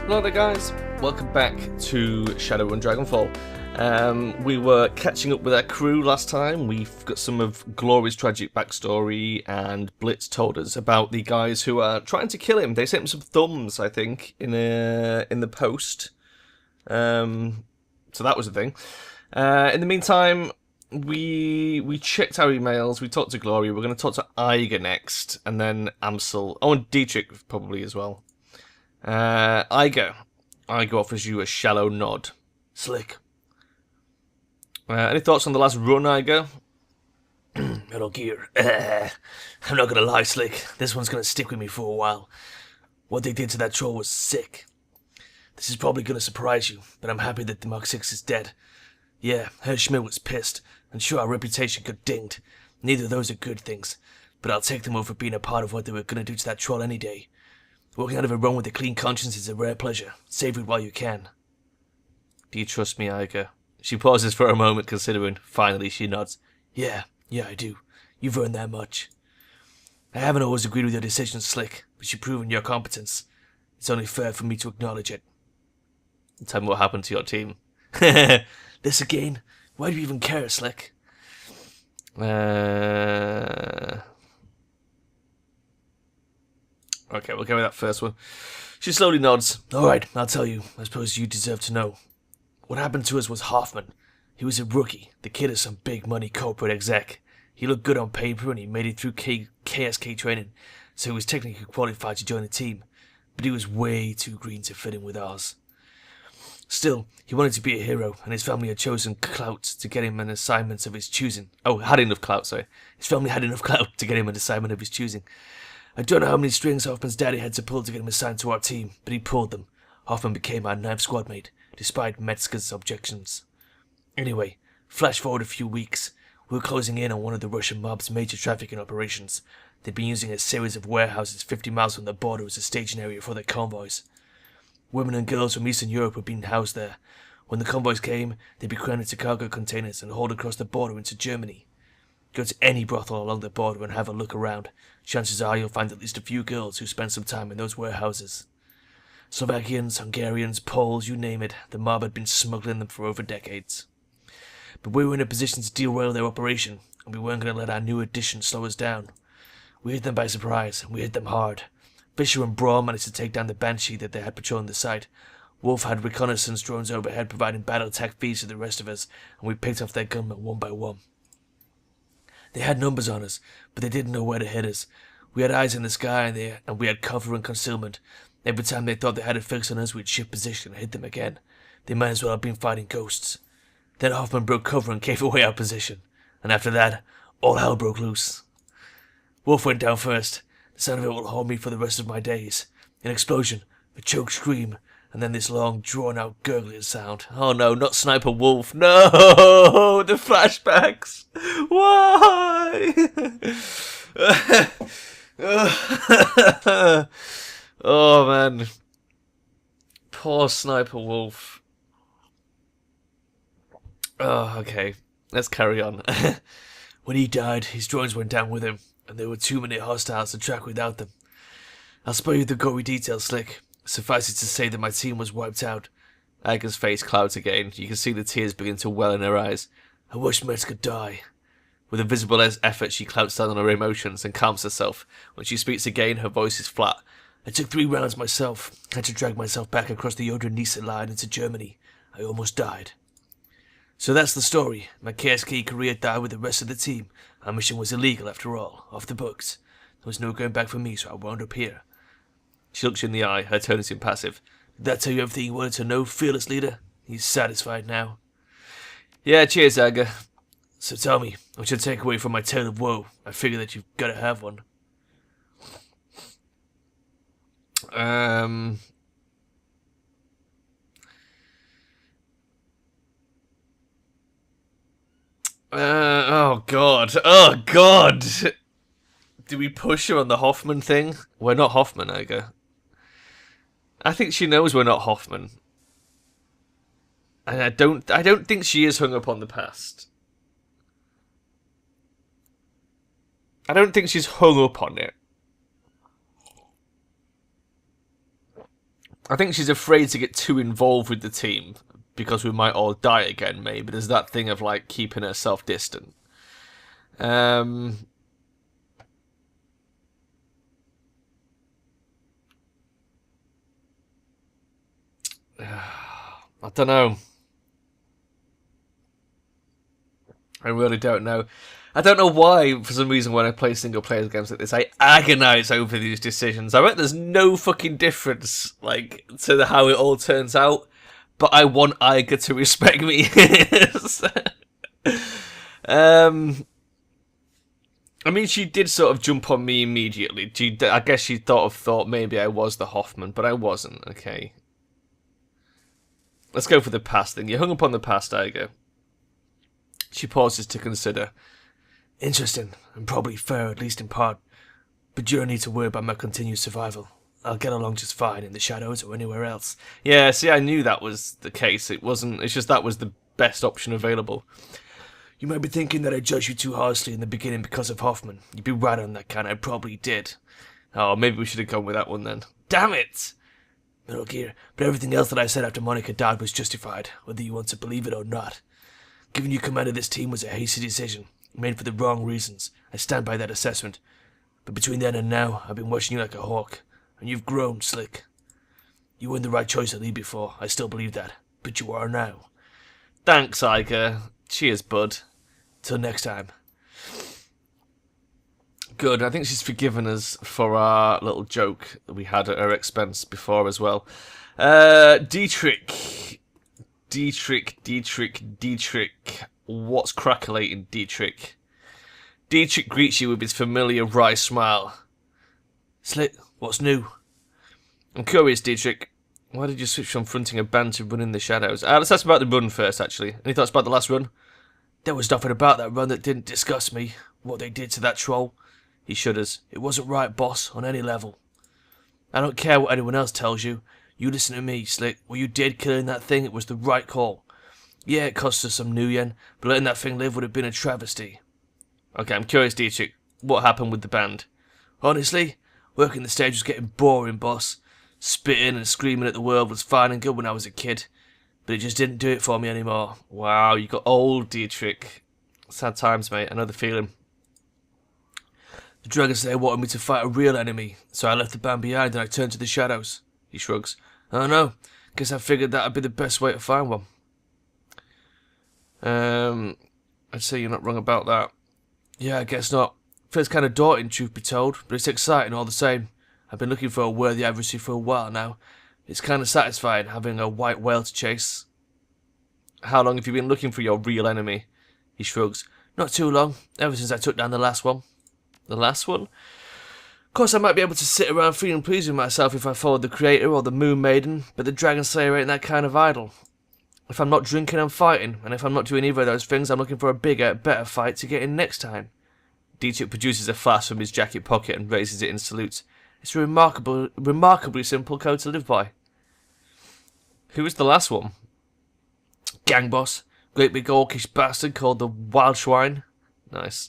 Hello there guys, welcome back to Shadowrun Dragonfall. We were catching up with our crew last time. We've got some of Glory's tragic backstory, and Blitz told us about the guys who are trying to kill him. They sent him some thumbs, I think, in the post. So that was the thing. In the meantime, we checked our emails, we talked to Glory, we're going to talk to Eiger next, and then Amsel. Oh, and Dietrich probably as well. Eiger offers you a shallow nod. Slick. Any thoughts on the last run, Eiger? Metal Gear. I'm not gonna lie, Slick. This one's gonna stick with me for a while. What they did to that troll was sick. This is probably gonna surprise you, but I'm happy that the Mark 6 is dead. Yeah, Herr Schmidt was pissed, and sure, our reputation got dinged. Neither of those are good things, but I'll take them over being a part of what they were gonna do to that troll any day. Walking out of a run with a clean conscience is a rare pleasure. Save it while you can. Do you trust me, Eiger? She pauses for a moment, considering. Finally, she nods. Yeah, I do. You've earned that much. I haven't always agreed with your decisions, Slick, but you've proven your competence. It's only fair for me to acknowledge it. Tell me what happened to your team. This again? Why do you even care, Slick? Okay, we'll go with that first one. She slowly nods. Alright, I'll tell you. I suppose you deserve to know. What happened to us was Hoffman. He was a rookie. The kid is some big money corporate exec. He looked good on paper and he made it through KSK training, so he was technically qualified to join the team. But he was way too green to fit in with ours. Still, he wanted to be a hero, and his family had chosen clout to get him an assignment of his choosing. Oh, had enough clout, sorry. His family had enough clout to get him an assignment of his choosing. I don't know how many strings Hoffman's daddy had to pull to get him assigned to our team, but he pulled them. Hoffman became our ninth squad mate, despite Metzger's objections. Anyway, flash forward a few weeks. We were closing in on one of the Russian mob's major trafficking operations. They'd been using a series of warehouses 50 miles from the border as a staging area for their convoys. Women and girls from Eastern Europe were being housed there. When the convoys came, they'd be crammed into cargo containers and hauled across the border into Germany. Go to any brothel along the border and have a look around. Chances are you'll find at least a few girls who spent some time in those warehouses. Slovakians, Hungarians, Poles, you name it, the mob had been smuggling them for over decades. But we were in a position to derail their operation, and we weren't going to let our new addition slow us down. We hit them by surprise, and we hit them hard. Fisher and Braun managed to take down the Banshee that they had patrolling the site. Wolf had reconnaissance drones overhead providing battle attack feeds to the rest of us, and we picked off their gunmen one by one. They had numbers on us, but they didn't know where to hit us. We had eyes in the sky and we had cover and concealment. Every time they thought they had a fix on us, we'd shift position and hit them again. They might as well have been fighting ghosts. Then Hoffman broke cover and gave away our position. And after that, all hell broke loose. Wolf went down first. The sound of it will haunt me for the rest of my days. An explosion, a choked scream, and then this long, drawn-out gurgling sound. Oh no, not Sniper Wolf. No! The flashbacks! Why? Oh man. Poor Sniper Wolf. Oh, okay. Let's carry on. When he died, his drones went down with him, and there were too many hostiles to track without them. I'll spare you the gory details, Slick. Suffice it to say that my team was wiped out. Eiger's face clouds again. You can see the tears begin to well in her eyes. I wish Metzger could die. With a visible effort, she clamps down on her emotions and calms herself. When she speaks again, her voice is flat. I took 3 rounds myself. Had to drag myself back across the Oder-Neisse line into Germany. I almost died. So that's the story. My KSK career died with the rest of the team. Our mission was illegal after all. Off the books. There was no going back for me, so I wound up here. She looks you in the eye. Her tone is impassive. Did that tell you everything you wanted to know, fearless leader? He's satisfied now. Yeah, cheers, Eiger. So tell me, what's your takeaway from my tale of woe? I figure that you've got to have one. Oh god. Do we push her on the Hoffman thing? We're not Hoffman, Eiger. I think she knows we're not Hoffman. And I don't think she is hung up on the past. I don't think she's hung up on it. I think she's afraid to get too involved with the team because we might all die again, maybe. There's that thing of, like, keeping herself distant. I don't know. I really don't know. I don't know why, for some reason, when I play single-player games like this, I agonise over these decisions. I bet there's no fucking difference, like, to how it all turns out, but I want Eiger to respect me. I mean, she did sort of jump on me immediately. I guess she thought maybe I was the Hoffman, but I wasn't, okay. Let's go for the past thing. You hung up on the past, Eiger. She pauses to consider. Interesting, and probably fair, at least in part. But you don't need to worry about my continued survival. I'll get along just fine in the shadows or anywhere else. Yeah, see, I knew that was the case. It's just that was the best option available. You might be thinking that I judged you too harshly in the beginning because of Hoffman. You'd be right on that count, I probably did. Oh, maybe we should have gone with that one then. Damn it! Metal Gear, but everything else that I said after Monica died was justified, whether you want to believe it or not. Giving you command of this team was a hasty decision, made for the wrong reasons. I stand by that assessment. But between then and now, I've been watching you like a hawk, and you've grown, Slick. You weren't the right choice to lead before, I still believe that, but you are now. Thanks, Eiger. Cheers, bud. Till next time. Good, I think she's forgiven us for our little joke that we had at her expense before as well. Dietrich. What's crackulating, Dietrich? Dietrich greets you with his familiar wry smile. Slick, what's new? I'm curious, Dietrich. Why did you switch from fronting a band to running the shadows? Let's ask about the run first, actually. Any thoughts about the last run? There was nothing about that run that didn't disgust me. What they did to that troll. He shudders. It wasn't right, boss, on any level. I don't care what anyone else tells you. You listen to me, Slick. What you did killing that thing, it was the right call. Yeah, it cost us some new yen, but letting that thing live would have been a travesty. Okay, I'm curious, Dietrich. What happened with the band? Honestly, working the stage was getting boring, boss. Spitting and screaming at the world was fine and good when I was a kid, but it just didn't do it for me anymore. Wow, you got old, Dietrich. Sad times, mate. I know the feeling. The Dragon Slayer wanted me to fight a real enemy, so I left the band behind and I turned to the shadows. He shrugs. I don't know. Guess I figured that'd be the best way to find one. I'd say you're not wrong about that. Yeah, I guess not. Feels kind of daunting, truth be told, but it's exciting all the same. I've been looking for a worthy adversary for a while now. It's kind of satisfying having a white whale to chase. How long have you been looking for your real enemy? He shrugs. Not too long, ever since I took down the last one. The last one? Of course I might be able to sit around feeling pleased with myself if I followed the Creator or the Moon Maiden, but the Dragon Slayer ain't that kind of idol. If I'm not drinking, I'm fighting, and if I'm not doing either of those things, I'm looking for a bigger, better fight to get in next time. Dietrich produces a flask from his jacket pocket and raises it in salute. It's a remarkably simple code to live by. Who was the last one? Gang boss. Great big orcish bastard called the Wildschwein. Nice.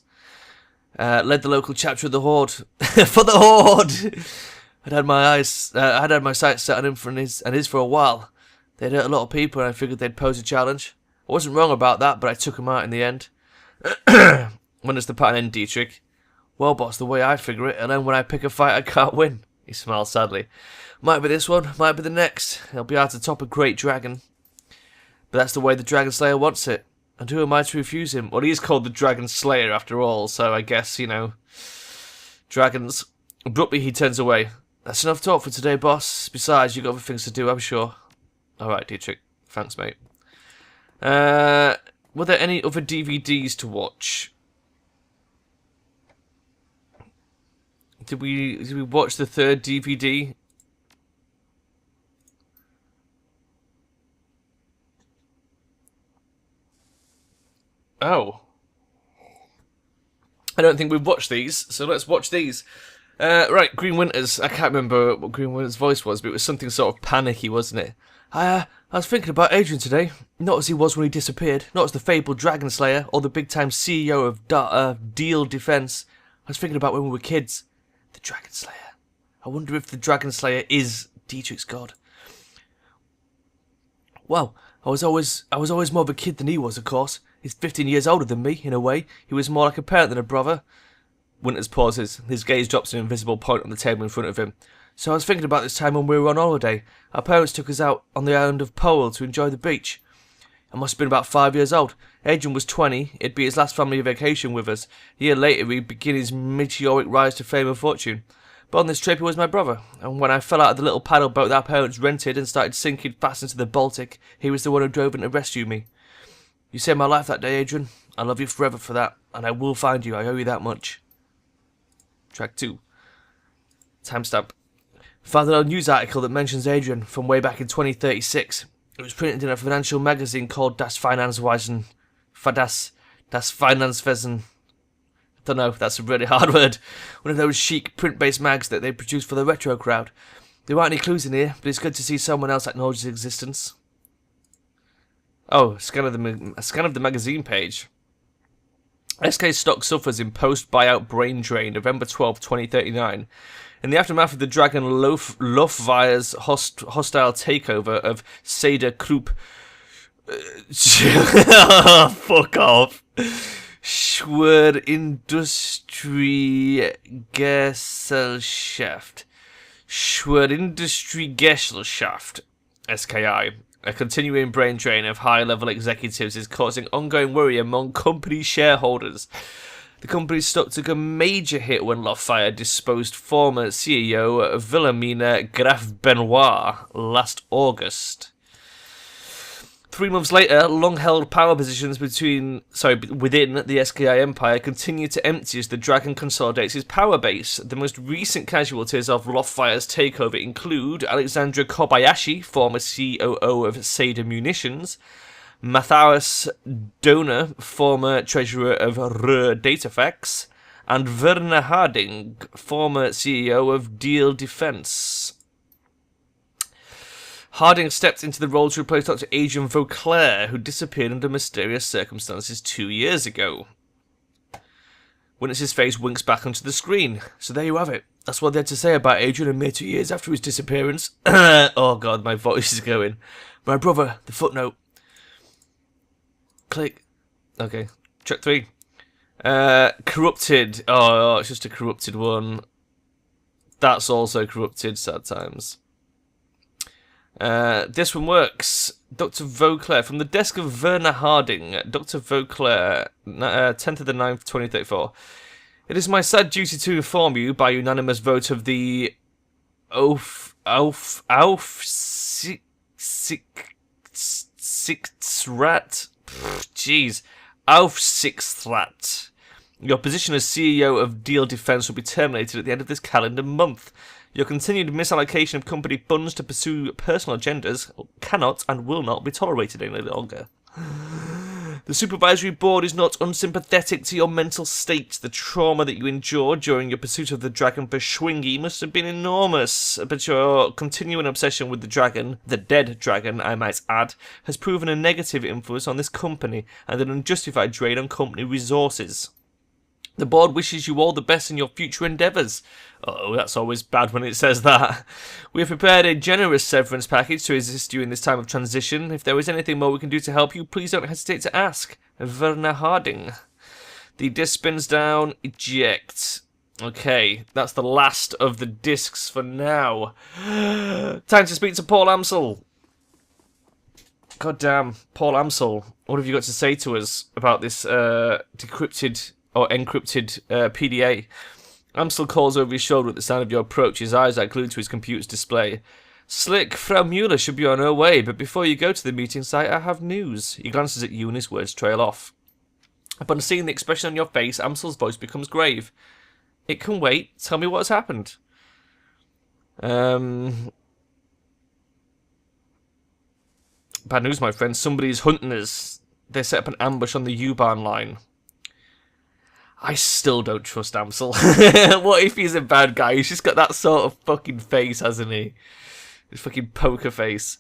Led the local chapter of the Horde. For the Horde! I'd had my sights set on him and his for a while. They'd hurt a lot of people and I figured they'd pose a challenge. I wasn't wrong about that, but I took him out in the end. When does the pattern end, Dietrich? Well, boss, the way I figure it, and then when I pick a fight I can't win. He smiles sadly. Might be this one, might be the next. He'll be hard to top a great dragon. But that's the way the Dragon Slayer wants it. And who am I to refuse him? Well, he is called the Dragon Slayer after all, so I guess, you know, dragons. Abruptly, he turns away. That's enough talk for today, boss. Besides, you've got other things to do, I'm sure. Alright, Dietrich. Thanks, mate. Were there any other DVDs to watch? Did we watch the third DVD? Oh. I don't think we've watched these, so let's watch these. Right, Green Winters. I can't remember what Green Winters' voice was, but it was something sort of panicky, wasn't it? I was thinking about Adrian today. Not as he was when he disappeared, not as the fabled Dragon Slayer, or the big-time CEO of Deal Defense. I was thinking about when we were kids. The Dragon Slayer. I wonder if the Dragon Slayer is Dietrich's god. Well, I was always more of a kid than he was, of course. He's 15 years older than me, in a way. He was more like a parent than a brother. Winters pauses. His gaze drops to an invisible point on the table in front of him. So I was thinking about this time when we were on holiday. Our parents took us out on the island of Powell to enjoy the beach. I must have been about 5 years old. Adrian was 20. It'd be his last family vacation with us. A year later, he'd begin his meteoric rise to fame and fortune. But on this trip, he was my brother. And when I fell out of the little paddle boat that our parents rented and started sinking fast into the Baltic, he was the one who drove in to rescue me. You saved my life that day, Adrian. I love you forever for that. And I will find you. I owe you that much. Track 2. Timestamp. Found an old news article that mentions Adrian from way back in 2036. It was printed in a financial magazine called Das Finanzwesen. Das Finanzwesen. Don't know, that's a really hard word. One of those chic print-based mags that they produce for the retro crowd. There aren't any clues in here, but it's good to see someone else acknowledge its existence. Oh, a scan of the magazine page. SK stock suffers in post-buyout brain drain, November 12, 2039. In the aftermath of the Dragon Luftwaffe's hostile takeover of Seda Krupp... fuck off. Schwerindustriegesellschaft. Schwerindustriegesellschaft, SKI. A continuing brain drain of high-level executives is causing ongoing worry among company shareholders. The company's stock took a major hit when Luftwaffe disposed former CEO Wilhelmina Graf Benoit last August. 3 months later, long-held power positions within the SKI empire continue to empty as the Dragon consolidates its power base. The most recent casualties of Luftwaffe's takeover include Alexandra Kobayashi, former COO of Seda Munitions, Matthias Donner, former treasurer of Ruhr Datafex, and Werner Harding, former CEO of Diehl Defense. Harding stepped into the role to replace Dr. Adrian Vauclair, who disappeared under mysterious circumstances 2 years ago. Witness's face winks back onto the screen. So there you have it. That's what they had to say about Adrian and me 2 years after his disappearance. Oh god, my voice is going. My brother, the footnote. Click. Okay. Track 3. Corrupted. Oh, it's just a corrupted one. That's also corrupted, sad times. This one works. Dr. Vauclair, from the desk of Werner Harding, Dr. Vauclair, 10th of the 9th, 2034. It is my sad duty to inform you, by unanimous vote of the Aufsichtsrat. Your position as CEO of Diehl Defense will be terminated at the end of this calendar month. Your continued misallocation of company funds to pursue personal agendas cannot and will not be tolerated any longer. The supervisory board is not unsympathetic to your mental state. The trauma that you endured during your pursuit of the dragon for Schwingy must have been enormous, but your continuing obsession with the dragon, the dead dragon, I might add, has proven a negative influence on this company and an unjustified drain on company resources. The board wishes you all the best in your future endeavours. Oh, that's always bad when it says that. We have prepared a generous severance package to assist you in this time of transition. If there is anything more we can do to help you, please don't hesitate to ask. Werner Harding. The disc spins down. Eject. Okay, that's the last of the discs for now. Time to speak to Paul Amsel. God damn, Paul Amsel. What have you got to say to us about this decrypted... or encrypted PDA. Amsel calls over his shoulder at the sound of your approach. His eyes are glued to his computer's display. Slick, Frau Mueller should be on her way, but before you go to the meeting site, I have news. He glances at you and his words trail off. Upon seeing the expression on your face, Amsel's voice becomes grave. It can wait. Tell me what has happened. Bad news, my friend. Somebody's hunting us. They set up an ambush on the U-Bahn line. I still don't trust Amsel. What if he's a bad guy? He's just got that sort of fucking face, hasn't he? His fucking poker face.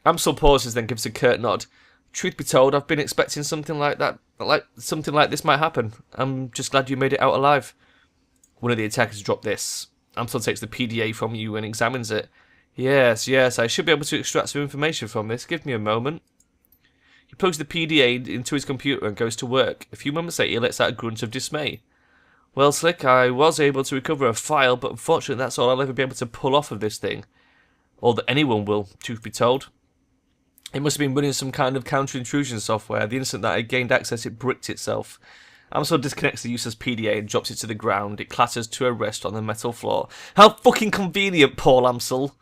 Amsel pauses, then gives a curt nod. Truth be told, I've been expecting something like that. Something like this might happen. I'm just glad you made it out alive. One of the attackers dropped this. Amsel takes the PDA from you and examines it. Yes, I should be able to extract some information from this. Give me a moment. He plugs the PDA into his computer and goes to work. A few moments later, he lets out a grunt of dismay. Well, Slick, I was able to recover a file, but unfortunately that's all I'll ever be able to pull off of this thing. Or that anyone will, truth be told. It must have been running some kind of counter-intrusion software. The instant that I gained access, it bricked itself. Amsel disconnects the useless PDA and drops it to the ground. It clatters to a rest on the metal floor. How fucking convenient, Paul Amsel.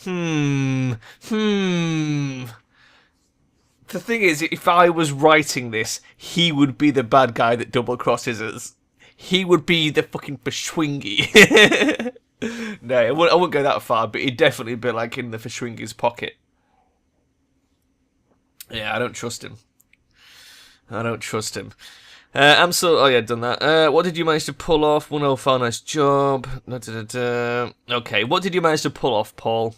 The thing is, if I was writing this, he would be the bad guy that double-crosses us. He would be the fucking Verschwingy. No, I wouldn't go that far, but he'd definitely be like in the Verschwingy's pocket. Yeah, I don't trust him. Amsel, oh yeah, done that. What did you manage to pull off? 105, nice job. Okay, what did you manage to pull off, Paul?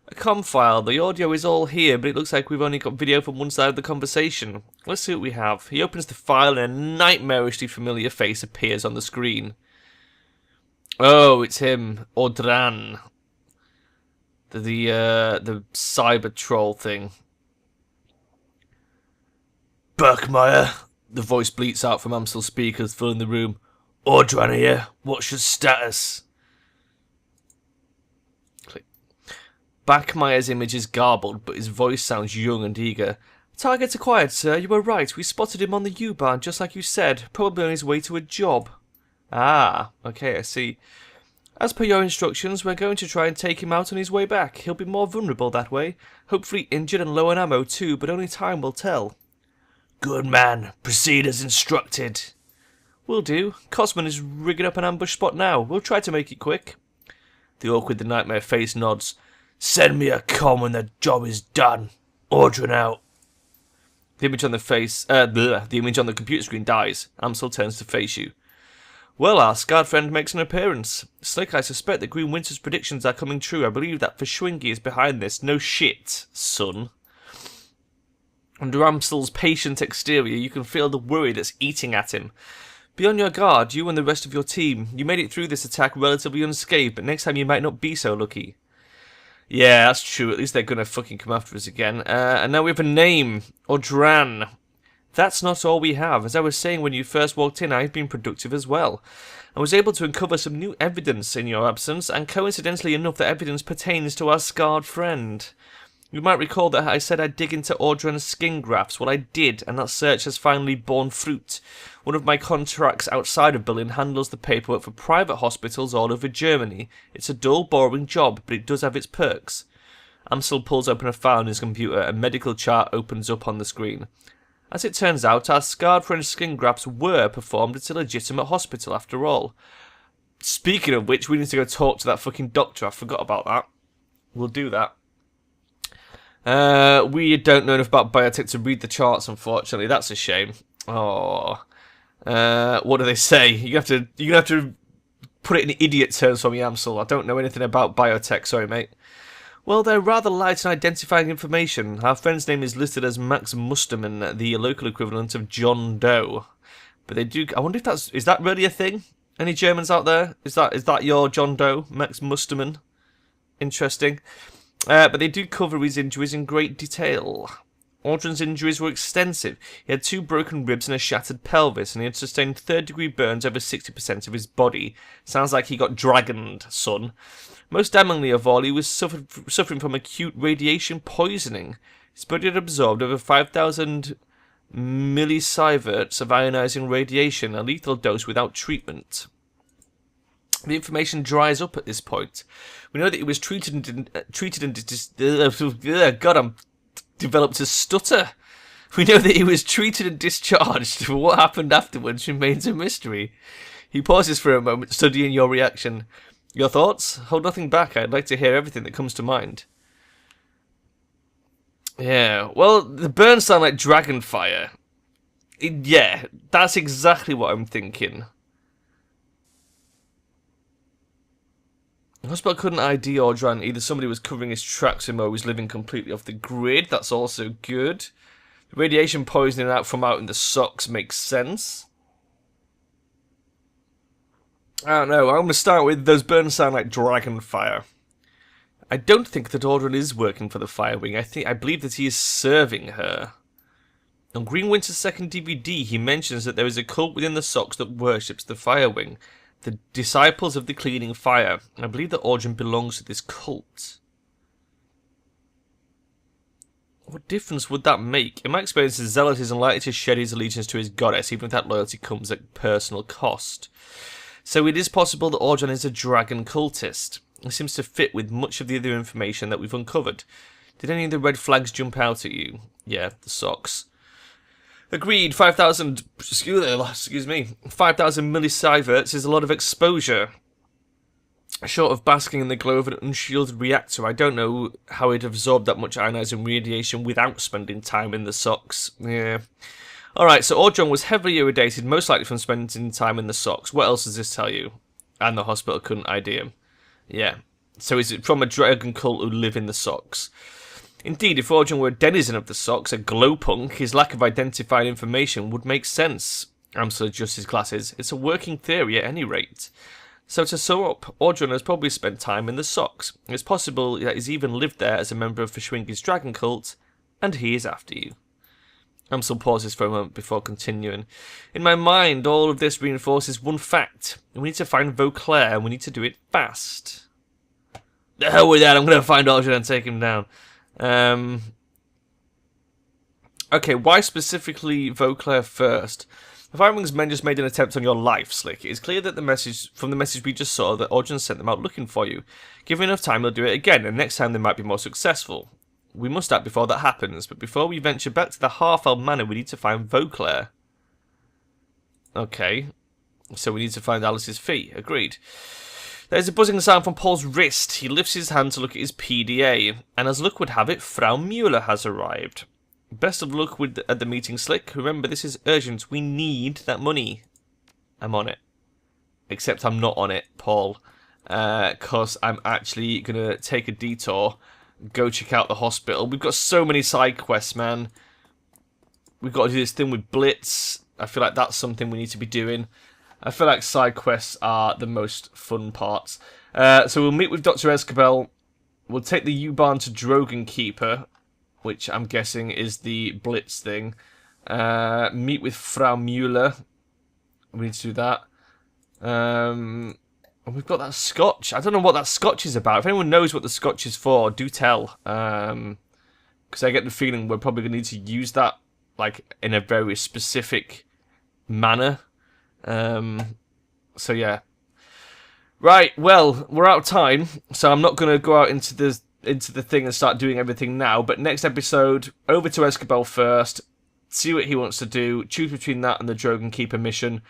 A comm file. The audio is all here, but it looks like we've only got video from one side of the conversation. Let's see what we have. He opens the file and a nightmarishly familiar face appears on the screen. Oh, it's him, Audran. The cyber troll thing. Berkmeyer, the voice bleats out from Amsel's speakers, filling the room. Audran here. What's your status? Click. Backmeyer's image is garbled, but his voice sounds young and eager. Target's acquired, sir. You were right. We spotted him on the U-Bahn, just like you said. Probably on his way to a job. Ah, okay, I see. As per your instructions, we're going to try and take him out on his way back. He'll be more vulnerable that way. Hopefully injured and low on ammo too, but only time will tell. Good man. Proceed as instructed. Will do. Cosman is rigging up an ambush spot now. We'll try to make it quick. The orc with the nightmare face nods. Send me a comm when the job is done. Audran out. The image on the image on the computer screen dies. Amsel turns to face you. Well, our scarred friend makes an appearance. Slick, I suspect that Green Winter's predictions are coming true. I believe that Verschwingy is behind this. No shit, son. Under Amsel's patient exterior, you can feel the worry that's eating at him. Be on your guard, you and the rest of your team. You made it through this attack relatively unscathed, but next time you might not be so lucky. Yeah, that's true. At least they're gonna fucking come after us again. And now we have a name. Audran. That's not all we have. As I was saying when you first walked in, I've been productive as well. I was able to uncover some new evidence in your absence, and coincidentally enough, the evidence pertains to our scarred friend. You might recall that I said I'd dig into Audran's skin grafts. Well, I did, and that search has finally borne fruit. One of my contracts outside of Berlin handles the paperwork for private hospitals all over Germany. It's a dull, boring job, but it does have its perks. Amsel pulls open a file on his computer. A medical chart opens up on the screen. As it turns out, our scarred friend's skin grafts were performed at a legitimate hospital after all. Speaking of which, we need to go talk to that fucking doctor. I forgot about that. We'll do that. We don't know enough about biotech to read the charts, unfortunately. That's a shame. Oh. What do they say? You're gonna have to put it in idiot terms for me, Amsel. I don't know anything about biotech, sorry, mate. Well, they're rather light in identifying information. Our friend's name is listed as Max Musterman, the local equivalent of John Doe. But they do... I wonder if is that really a thing? Any Germans out there? Is that your John Doe, Max Musterman? Interesting. But they do cover his injuries in great detail. Audran's injuries were extensive. He had 2 broken ribs and a shattered pelvis, and he had sustained third-degree burns over 60% of his body. Sounds like he got dragoned, son. Most damningly of all, he was suffering from acute radiation poisoning. His body had absorbed over 5,000 millisieverts of ionizing radiation, a lethal dose without treatment. The information dries up at this point. We know that he was God, I'm developed a stutter. We know that he was treated and discharged, but what happened afterwards remains a mystery. He pauses for a moment, studying your reaction. Your thoughts? Hold nothing back. I'd like to hear everything that comes to mind. Yeah, well, the burns sound like dragonfire. Yeah, that's exactly what I'm thinking. The hospital couldn't ID Audran. Either somebody was covering his tracks or he was living completely off the grid. That's also good. The radiation poisoning out in the socks makes sense. I don't know. I'm going to start with those burns sound like dragonfire. I don't think that Audrun is working for the Firewing. I believe that he is serving her. On Green Winter's second DVD, he mentions that there is a cult within the Socks that worships the Firewing, the Disciples of the Cleaning Fire. I believe that Audrun belongs to this cult. What difference would that make? In my experience, the Zealot is unlikely to shed his allegiance to his goddess, even if that loyalty comes at personal cost. So it is possible that Audrun is a dragon cultist. It seems to fit with much of the other information that we've uncovered. Did any of the red flags jump out at you? Yeah, the Socks. Agreed, 5,000, excuse me, 5,000 millisieverts is a lot of exposure. Short of basking in the glow of an unshielded reactor, I don't know how it absorbed that much ionizing radiation without spending time in the Socks. Yeah. Alright, so Audrun was heavily irradiated, most likely from spending time in the Socks. What else does this tell you? And the hospital couldn't ID him. Yeah. So is it from a dragon cult who live in the Socks? Indeed, if Audrun were a denizen of the Socks, a glowpunk, his lack of identified information would make sense. Amsel adjusts his glasses. It's a working theory at any rate. So to sum up, Audrun has probably spent time in the Socks. It's possible that he's even lived there as a member of Fishwinky's dragon cult, and he is after you. Amsel pauses for a moment before continuing. In my mind, all of this reinforces one fact. We need to find Vauclair, and we need to do it fast. The hell with that, I'm going to find Audrun and take him down. Okay, why specifically Vauclair first? The Firewing's men just made an attempt on your life, Slick. It is clear that from the message we just saw that Audrun sent them out looking for you. Given enough time, they'll do it again, and next time they might be more successful. We must act before that happens, but before we venture back to the Half-Elf Manor, we need to find Vauclair. Okay, so we need to find Alice's fee. Agreed. There's a buzzing sound from Paul's wrist. He lifts his hand to look at his PDA, and as luck would have it, Frau Mueller has arrived. Best of luck at the meeting, Slick. Remember, this is urgent. We need that money. I'm on it. Except I'm not on it, Paul. Because I'm actually going to take a detour, go check out the hospital. We've got so many side quests, man. We've got to do this thing with Blitz. I feel like that's something we need to be doing. I feel like side quests are the most fun parts. So we'll meet with Dr. Escabel. We'll take the U-Bahn to Drogen Keeper, which I'm guessing is the Blitz thing. Meet with Frau Mueller. We need to do that. And we've got that scotch. I don't know what that scotch is about. If anyone knows what the scotch is for, do tell. Because I get the feeling we're probably going to need to use that like in a very specific manner. So yeah. Right, well, we're out of time, so I'm not going to go out into the thing and start doing everything now, but next episode, over to Escabel first, see what he wants to do, choose between that and the Drogen Keeper mission,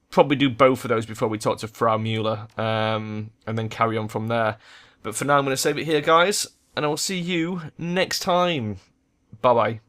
probably do both of those before we talk to Frau Mueller, and then carry on from there. But for now, I'm going to save it here, guys, and I will see you next time. Bye-bye.